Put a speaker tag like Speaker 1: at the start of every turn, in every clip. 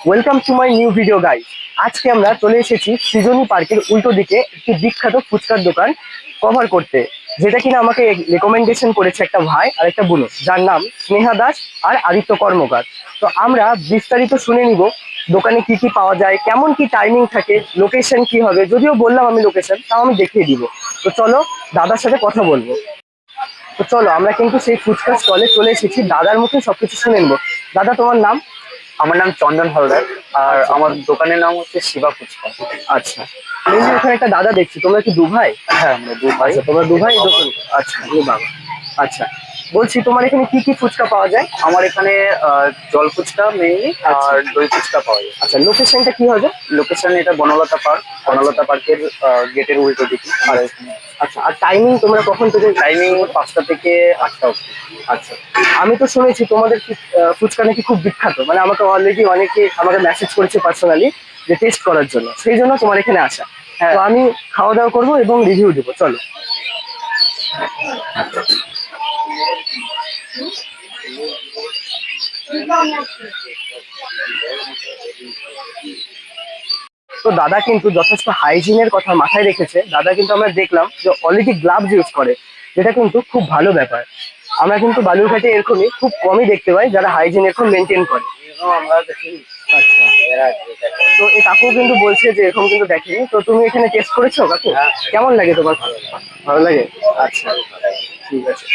Speaker 1: Welcome to my new video guys. আজকে আমরা চলে এসেছি সৃজনী পার্কের উল্টো দিকে একটি বিখ্যাত ফুচকার দোকান কভার করতে, যেটা কিনা আমাকে রেকমেন্ডেশন করেছে একটা ভাই আর একটা বোন, যার নাম স্নেহা দাস আর আদিত্য কর্মকার। তো আমরা বিস্তারিত শুনে নিব দোকানে কি কি পাওয়া যায়, কেমন কি টাইমিং থাকে, লোকেশন কি হবে। যদিও বললাম আমি লোকেশন, তাও আমি দেখিয়ে দিব। তো চলো দাদার সাথে কথা বলবো। তো চলো আমরা কিন্তু সেই ফুচকা স্টলে চলে এসেছি, দাদার মুখে সবকিছু শুনে নেবো। দাদা, তোমার নাম?
Speaker 2: আমার নাম চন্দন হালদার। আর
Speaker 1: আচ্ছা
Speaker 2: আমার দোকানের নাম হচ্ছে শিবা ফুচকা।
Speaker 1: আচ্ছা। মেনলি ওখানে একটা দাদা দেখছি, তোমরা কি দু ভাই?
Speaker 2: হ্যাঁ, আমরা দু ভাই।
Speaker 1: আচ্ছা, তোমরা দু ভাই দোকান। আচ্ছা, ও বাবা। আচ্ছা, বলছি তোমার এখানে কি কি ফুচকা পাওয়া যায়?
Speaker 2: আমার এখানে জল ফুচকা মেইনলি
Speaker 1: আচ্ছা
Speaker 2: আর দই ফুচকা পাওয়া যায়।
Speaker 1: আচ্ছা, লোকেশনটা কি হবে?
Speaker 2: লোকেশন এটা বনলতা পার্ক। বনলতা পার্কের গেটের উল্টো দিকে আমরা
Speaker 1: আচ্ছা
Speaker 2: এখানে।
Speaker 1: আচ্ছা, আর টাইমিং তোমরা কখন থেকে?
Speaker 2: টাইমিং 5টা থেকে 8টা অবধি।
Speaker 1: আচ্ছা, আমি তো শুনেছি তোমাদের ফুচকা নাকি খুব বিখ্যাত, মানে আমাকে অলরেডি অনেকে আমাকে মেসেজ করেছে পার্সোনালি যে টেস্ট করার জন্য, সেই জন্য তোমার এখানে আসা।
Speaker 2: হ্যাঁ।
Speaker 1: তো আমি খাওয়া দাওয়া করবো এবং রিভিউ দেবো, চলো। তো দাদা কিন্তু যথেষ্ট হাইজিনের কথা মাথায় রেখেছে। দাদা কিন্তু আমরা দেখলাম যে অলরেডি গ্লাভস ইউজ করে, যেটা কিন্তু খুব ভালো ব্যাপার। আমরা কিন্তু বালুরঘাটে এরকমই খুব কমই দেখতে পাই যারা হাইজিন এরকম মেনটেন করে।
Speaker 2: আমরা দেখি।
Speaker 1: আচ্ছা, তো এই কাকু কিন্তু বলছে যে এরকম কিন্তু দেখেনি। তো তুমি এখানে টেস্ট করেছো কাকু? কেমন লাগে তোমার? ভালো লাগে। আচ্ছা, ঠিক আছে।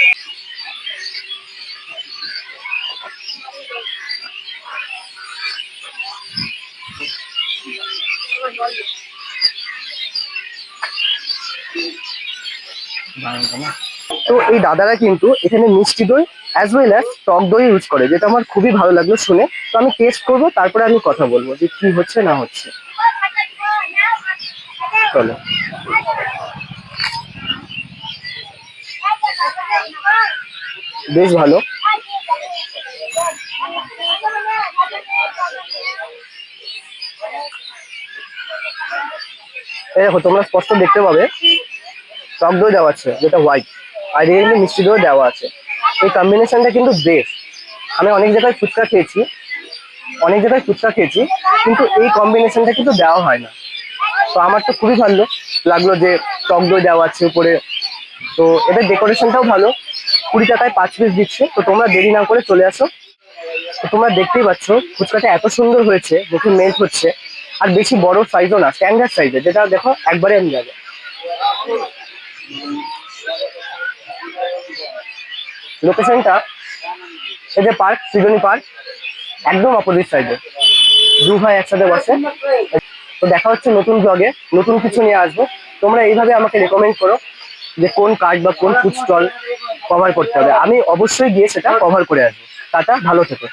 Speaker 1: তো এই দাদারা কিন্তু এখানে মিষ্টি দই অ্যাজ ওয়েল অ্যাজ টক দই ইউজ করে, যেটা আমার খুবই ভালো লাগলো শুনে। তো আমি টেস্ট করবো, তারপরে আমি কথা বলবো যে কি হচ্ছে না হচ্ছে। চলো। বেশ ভালো। এই দেখো, তোমরা স্পষ্ট দেখতে পাবে টক দই দেওয়া আছে যেটা হোয়াইট, আর এর মিষ্টি দই দেওয়া আছে। এই কম্বিনেশনটা কিন্তু বেস্ট। আমি অনেক জায়গায় ফুচকা খেয়েছি, কিন্তু এই কম্বিনেশনটা কিন্তু দেওয়া হয় না। তো আমার তো খুবই ভালো লাগলো যে টক দই দেওয়া আছে উপরে। তো এদের ডেকোরেশনটাও ভালো। 20 টাকায় 5 পিস দিচ্ছে। তো তোমরা দেরি না করে চলে আসো। তো তোমরা দেখতেই পাচ্ছ ফুচকাটা এত সুন্দর হয়েছে, দেখে মেল্ট হচ্ছে। আর বেশি বড় সাইজও না, স্ট্যান্ডার্ড সাইজের, যেটা দেখো একবারে আমি যাবে। লোকেশনটা এই যে পার্ক, সৃজনী পার্ক, একদম অপোজিট সাইডে। দু ভাই একসাথে বসে। তো দেখা হচ্ছে নতুন ব্লগে, নতুন কিছু নিয়ে আসবো। তোমরা এইভাবে আমাকে রেকমেন্ড করো যে কোন কার্ড বা কোন ফুড স্টল কভার করতে হবে, আমি অবশ্যই গিয়ে সেটা কভার করে আসবো। টাটা, ভালো থেকো।